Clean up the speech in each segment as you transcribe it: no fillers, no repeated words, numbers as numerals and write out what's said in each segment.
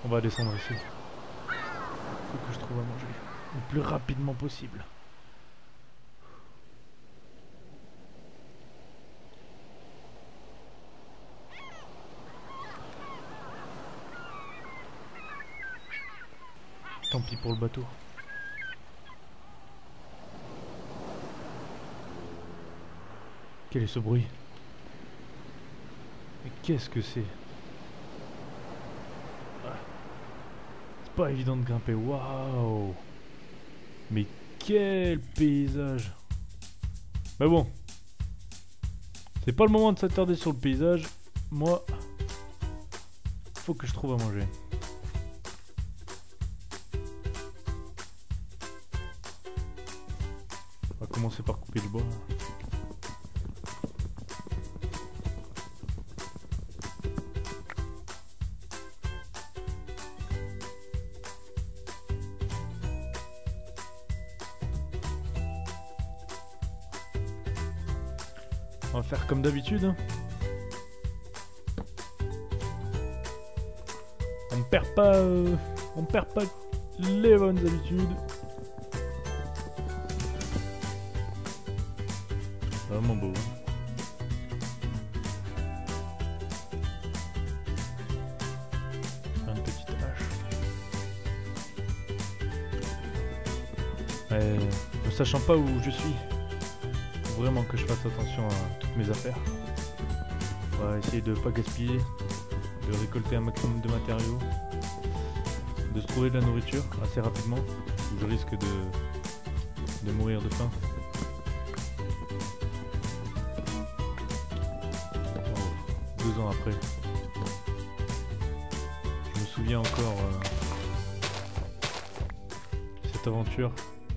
On va descendre ici. Faut que je trouve à manger le plus rapidement possible. Tant pis pour le bateau. Quel est ce bruit? Mais qu'est-ce que c'est? C'est pas évident de grimper. Waouh! Mais quel paysage! Mais bon, c'est pas le moment de s'attarder sur le paysage. Moi, faut que je trouve à manger. On va commencer par couper le bois. On va faire comme d'habitude. Hein. On perd pas les bonnes habitudes. Vraiment beau. Hein. Une petite hache. Ne sachant pas où je suis, faut vraiment que je fasse attention à toutes mes affaires. On va essayer de pas gaspiller, de récolter un maximum de matériaux, de se trouver de la nourriture assez rapidement, où je risque de mourir de faim. Oh, 2 ans après, je me souviens encore cette aventure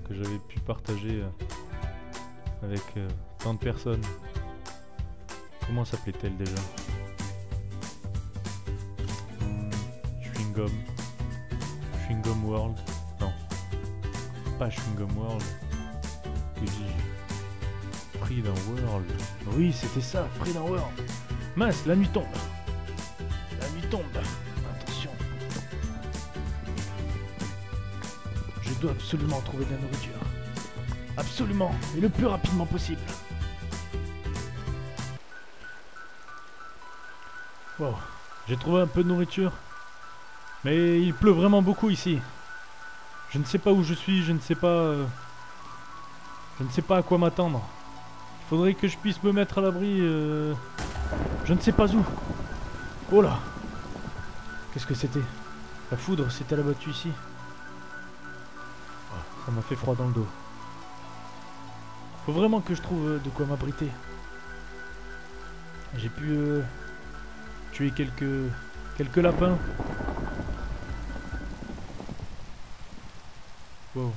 que j'avais pu partager avec tant de personnes. Comment s'appelait-elle déjà? Chewing Gum. Chewing Gum World. Non. Pas Chewing Gum World. Que dis-je? Freedom World. Oui, c'était ça, Freedom World. Mince, la nuit tombe. La nuit tombe. Attention. Je dois absolument trouver de la nourriture. Absolument, et le plus rapidement possible. Wow, j'ai trouvé un peu de nourriture. Mais il pleut vraiment beaucoup ici. Je ne sais pas où je suis, je ne sais pas à quoi m'attendre. Il faudrait que je puisse me mettre à l'abri. Je ne sais pas où. Oh là! Qu'est-ce que c'était? La foudre s'est-elle abattue ici? Oh, ça m'a fait froid dans le dos. Faut vraiment que je trouve de quoi m'abriter. J'ai pu tuer quelques lapins. Wow.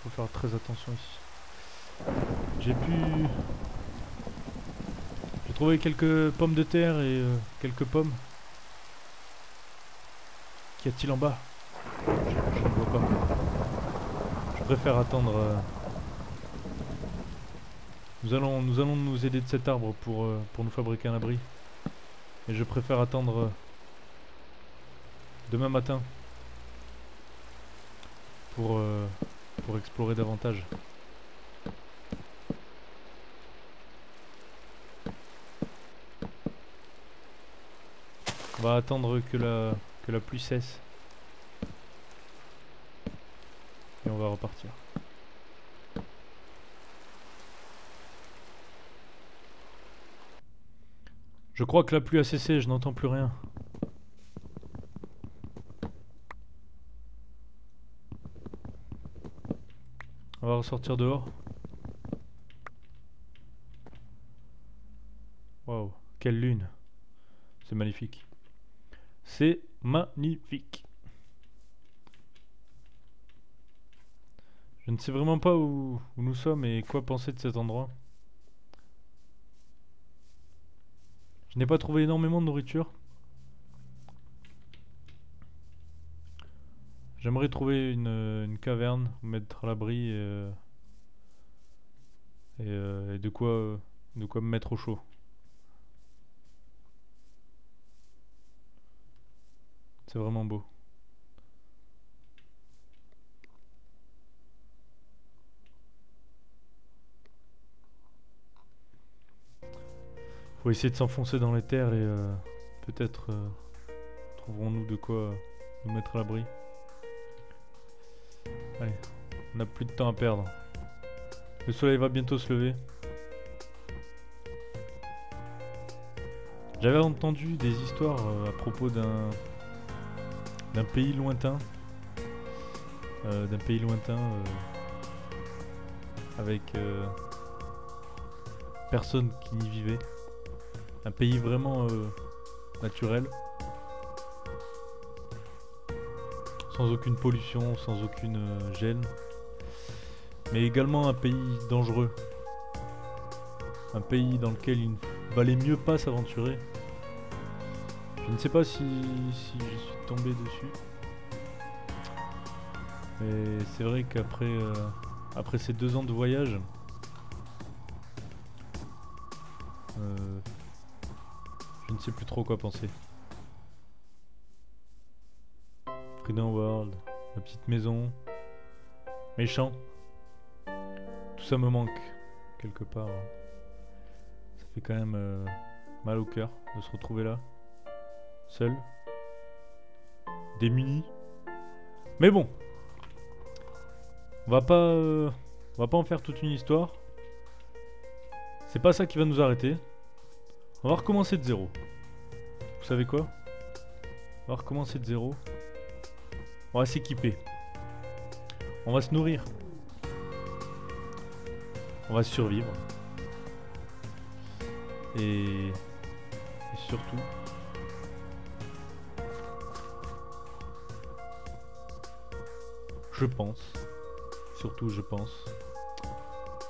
Faut faire très attention ici. J'ai trouvé quelques pommes de terre et quelques pommes. Qu'y a-t-il en bas? Je ne vois pas. Je préfère attendre. Nous allons nous aider de cet arbre pour nous fabriquer un abri. Et je préfère attendre demain matin pour explorer davantage. On va attendre que la pluie cesse. Et on va repartir. Je crois que la pluie a cessé, je n'entends plus rien. On va ressortir dehors. Waouh, quelle lune. C'est magnifique. C'est magnifique. Je ne sais vraiment pas où nous sommes et quoi penser de cet endroit. Je n'ai pas trouvé énormément de nourriture. J'aimerais trouver une caverne, me mettre à l'abri et de quoi me mettre au chaud. C'est vraiment beau. Faut essayer de s'enfoncer dans les terres et peut-être trouverons-nous de quoi nous mettre à l'abri. Allez, on n'a plus de temps à perdre. Le soleil va bientôt se lever. J'avais entendu des histoires à propos d'un pays lointain. Avec personne qui n'y vivait. Un pays vraiment naturel. Sans aucune pollution, sans aucune gêne. Mais également un pays dangereux. Un pays dans lequel il valait mieux pas s'aventurer. Je ne sais pas si je suis tombé dessus. Mais c'est vrai qu'après après ces 2 ans de voyage, je ne sais plus trop quoi penser. Freedom World, la petite maison, méchant. Tout ça me manque quelque part. Ça fait quand même mal au cœur de se retrouver là, seul, démuni. Mais bon, on va pas en faire toute une histoire. C'est pas ça qui va nous arrêter. On va recommencer de zéro. Vous savez quoi? On va recommencer de zéro. On va s'équiper. On va se nourrir. On va survivre. Et surtout, je pense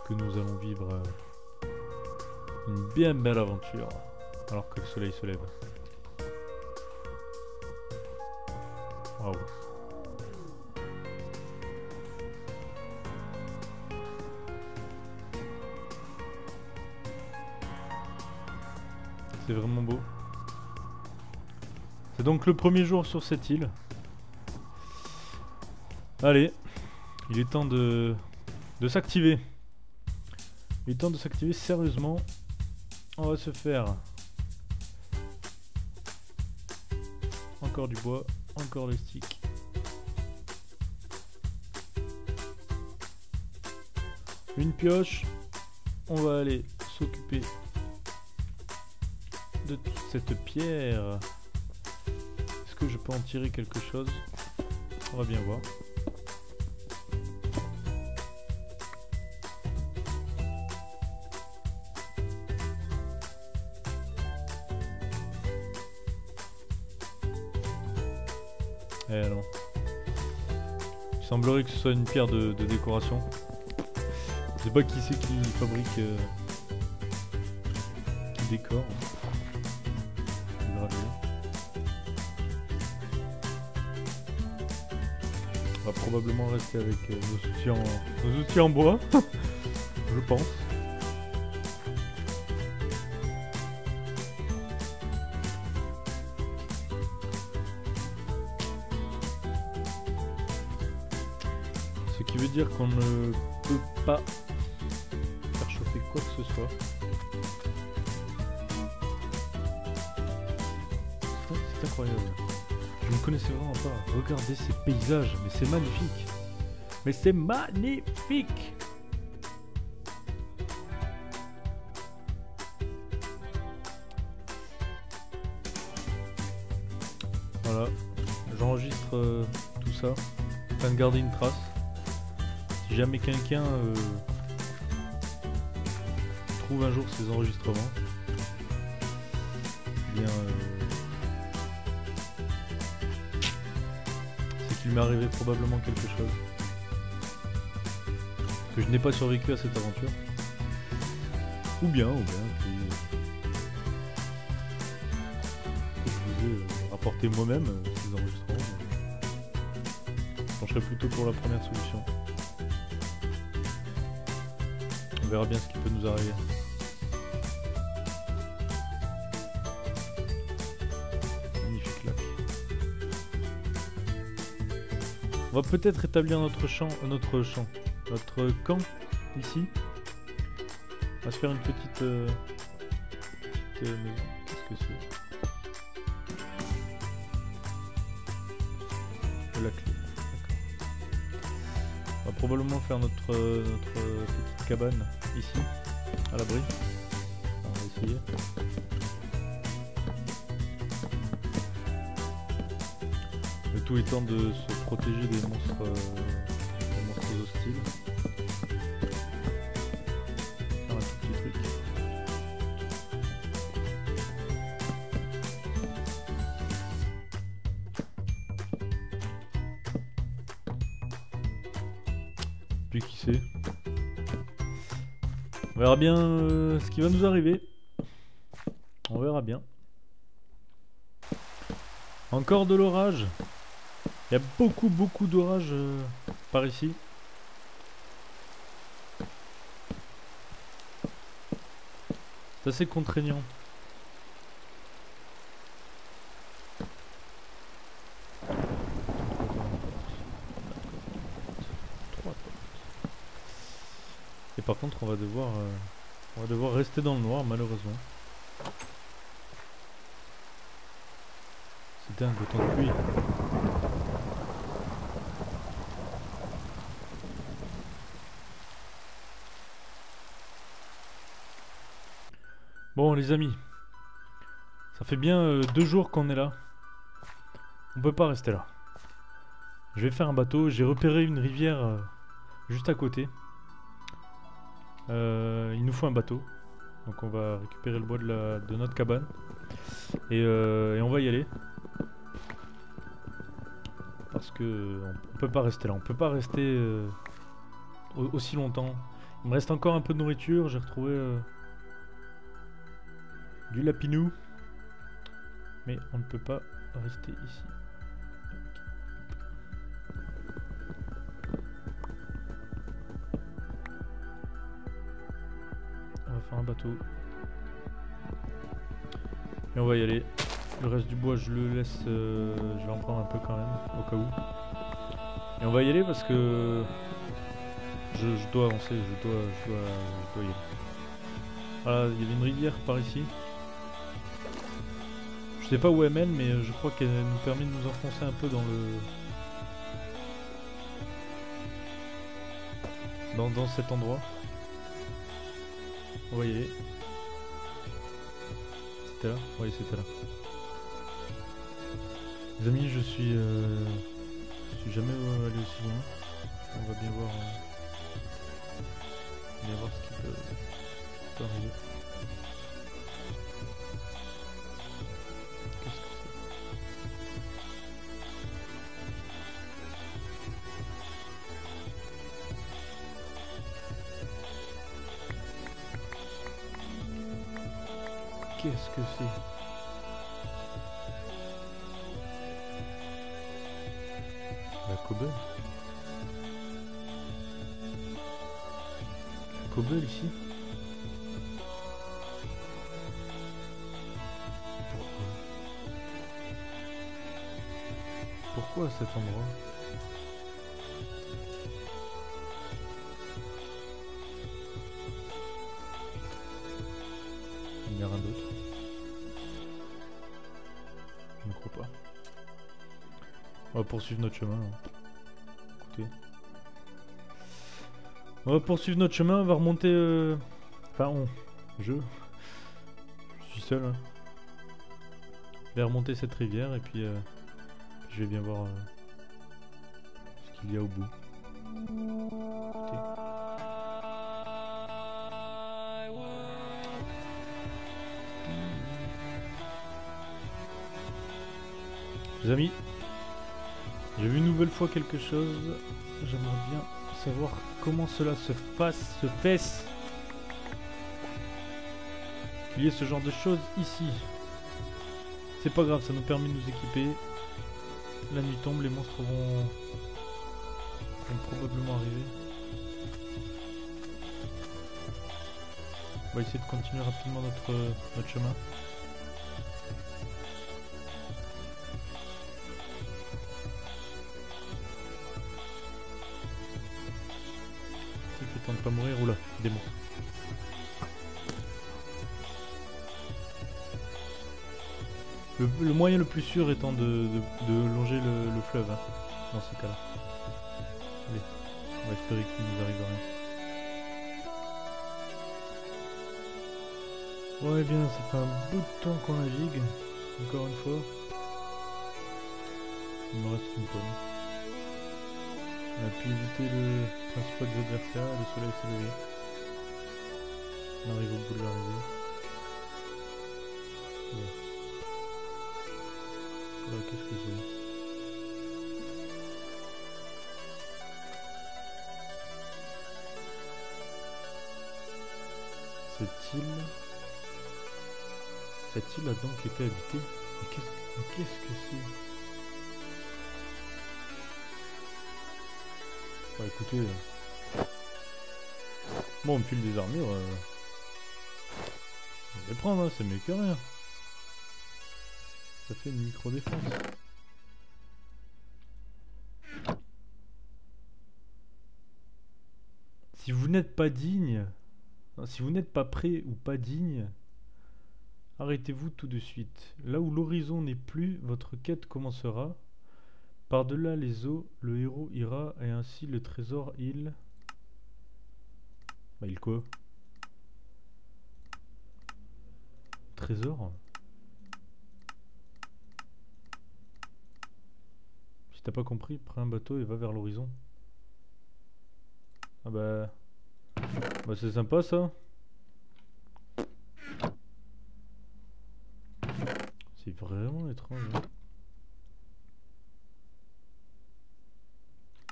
que nous allons vivre une bien belle aventure alors que le soleil se lève. Waouh. C'est vraiment beau. C'est donc le premier jour sur cette île. Allez, il est temps de s'activer. Il est temps de s'activer sérieusement. On va se faire encore du bois, encore des sticks. Une pioche. On va aller s'occuper de toute cette pierre. Est-ce que je peux en tirer quelque chose? On va bien voir. Eh non. Il semblerait que ce soit une pierre de décoration. Je sais pas qui c'est qui fabrique, qui décore. On va probablement rester avec nos outils en bois, je pense. Ce qui veut dire qu'on ne peut pas faire chauffer quoi que ce soit. C'est incroyable. Je ne connaissais vraiment pas. Regardez ces paysages, mais c'est magnifique. Mais c'est magnifique. Voilà, j'enregistre tout ça afin de garder une trace. Si jamais quelqu'un trouve un jour ces enregistrements, eh bien il m'est arrivé probablement quelque chose. Que je n'ai pas survécu à cette aventure. Ou bien que je vous ai rapporté moi-même ces enregistrements. Je pencherais plutôt pour la première solution. On verra bien ce qui peut nous arriver. On va peut-être établir notre camp ici. On va se faire une petite petite maison. Qu'est-ce que c'est? De la clé. D'accord. On va probablement faire notre petite cabane ici, à l'abri. On va essayer. Le tout étant de se protéger des monstres hostiles. Faire un tout petit truc. Puis qui sait. On verra bien ce qui va nous arriver. On verra bien. Encore de l'orage. Il y a beaucoup d'orage par ici. C'est assez contraignant. Et par contre, on va devoir rester dans le noir, malheureusement. C'était un coton de pluie. Bon les amis, ça fait bien 2 jours qu'on est là. On peut pas rester là. Je vais faire un bateau, j'ai repéré une rivière juste à côté. Il nous faut un bateau. Donc on va récupérer le bois de notre cabane. Et on va y aller. Parce que on peut pas rester là, on peut pas rester aussi longtemps. Il me reste encore un peu de nourriture, j'ai retrouvé du lapinou. Mais on ne peut pas rester ici. On va faire un bateau. Et on va y aller. Le reste du bois je le laisse, je vais en prendre un peu quand même, au cas où. Et on va y aller parce que je dois avancer, je dois y aller. Voilà, il y avait une rivière par ici. Je sais pas où elle mène, mais je crois qu'elle nous permet de nous enfoncer un peu dans dans cet endroit. On va y aller. C'était là? Oui, c'était là. Les amis, je suis jamais allé aussi loin. On va bien voir ce qui peut arriver. Qu'est-ce que c'est? Qu'est-ce que c'est? La cobble. La cobble ici. Pourquoi cet endroit? Il n'y a rien d'autre. Je ne crois pas. On va poursuivre notre chemin. Écoutez. On va poursuivre notre chemin, on va remonter... Enfin, je suis seul. Hein. Je vais remonter cette rivière et puis je vais bien voir ce qu'il y a au bout. Écoutez. Les amis, j'ai vu une nouvelle fois quelque chose. J'aimerais bien savoir comment cela se fait qu'il y ait ce genre de choses ici. C'est pas grave, ça nous permet de nous équiper. La nuit tombe, les monstres vont probablement arriver. On va essayer de continuer rapidement notre chemin. De pas mourir, oula, des monstres. Le moyen le plus sûr étant de longer le fleuve, hein, dans ce cas-là. Allez, on va espérer qu'il nous arrive rien. Ouais, bien, ça fait un bout de temps qu'on navigue, encore une fois. Il me reste une tonne. On a pu éviter le principal des adversaires, le soleil s'est levé. On arrive au bout de l'arrivée. Ouais. Alors, qu'est-ce que c'est? Cette île a donc été habitée. Mais qu'est-ce que c'est? Bah écoutez... Bon, on me file des armures. On va les prendre, hein, c'est mieux que rien. Ça fait une micro-défense. Si vous n'êtes pas digne... Non, si vous n'êtes pas prêt ou pas digne... Arrêtez-vous tout de suite. Là où l'horizon n'est plus, votre quête commencera. Par-delà les eaux, le héros ira et ainsi le trésor il... Bah il quoi? Trésor? Si t'as pas compris, prends un bateau et va vers l'horizon. Ah bah... Bah c'est sympa ça. C'est vraiment étrange. Hein.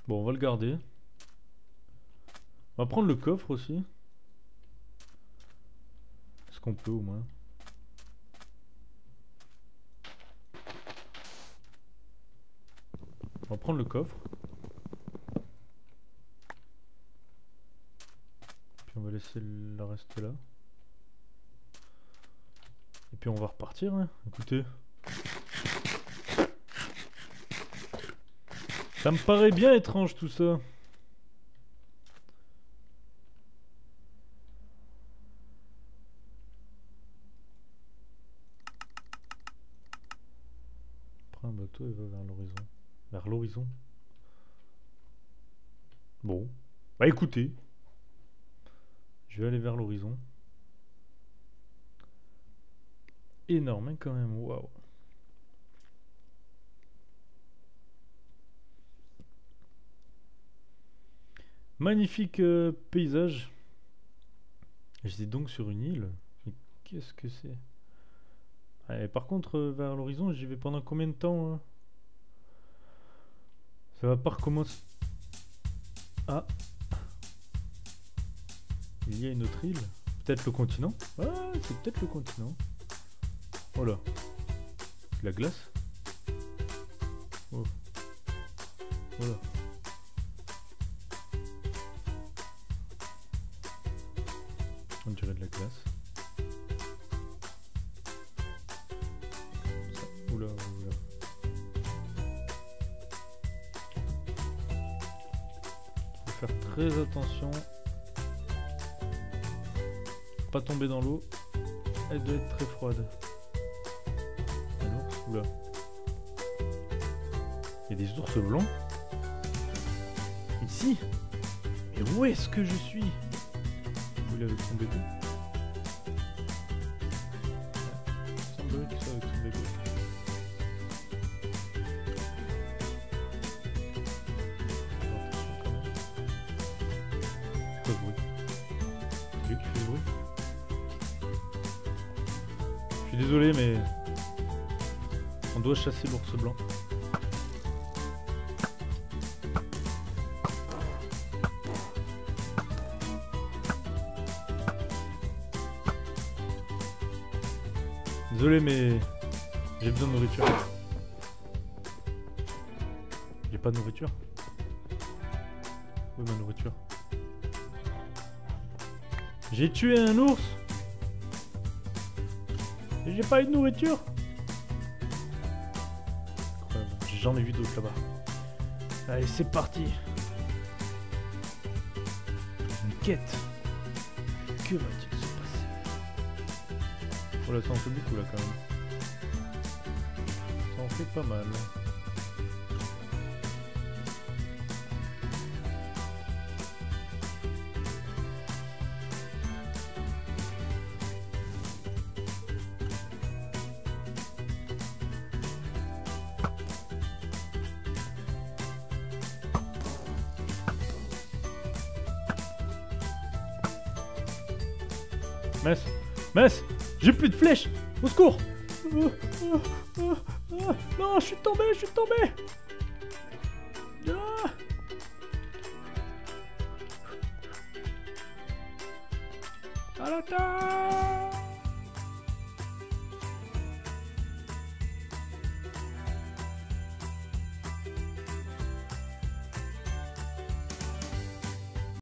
Bon, on va le garder. On va prendre le coffre aussi. Est-ce qu'on peut au moins? On va prendre le coffre. Puis on va laisser la rester là. Et puis on va repartir, hein. Écoutez. Ça me paraît bien étrange tout ça. Prends un bateau et va vers l'horizon. Vers l'horizon. Bon. Bah écoutez. Je vais aller vers l'horizon. Énorme hein, quand même, waouh. Magnifique paysage. J'étais donc sur une île. Mais qu'est-ce que c'est? Par contre, vers l'horizon, j'y vais pendant combien de temps hein? Ça va pas recommencer. Ah. Il y a une autre île. Peut-être le continent. Ah, c'est peut-être le continent. Oh là. C'est la glace. Oh. Voilà. On dirait de la glace. Ça. Oula, oula. Faut faire très attention. Pas tomber dans l'eau. Elle doit être très froide. Oula. Il y a des ours blancs. Ici. Mais où est-ce que je suis? Vous l'avez avec son bébé. Il semblerait qu'il soit avec son bébé. Attention quand même. Pas de bruit. C'est lui qui fait le bruit. Je suis désolé mais... On doit chasser l'ours blanc. Désolé mais j'ai besoin de nourriture. J'ai pas de nourriture. Où est ma nourriture? J'ai tué un ours et j'ai pas eu de nourriture. J'en ai vu d'autres là-bas. Allez, c'est parti. Une quête. Que va-t-il se passer? Oh là, ça en fait beaucoup là quand même. Ça en fait pas mal. Mince, j'ai plus de flèches. Au secours. Non, je suis tombé. Ah. À l'attaque.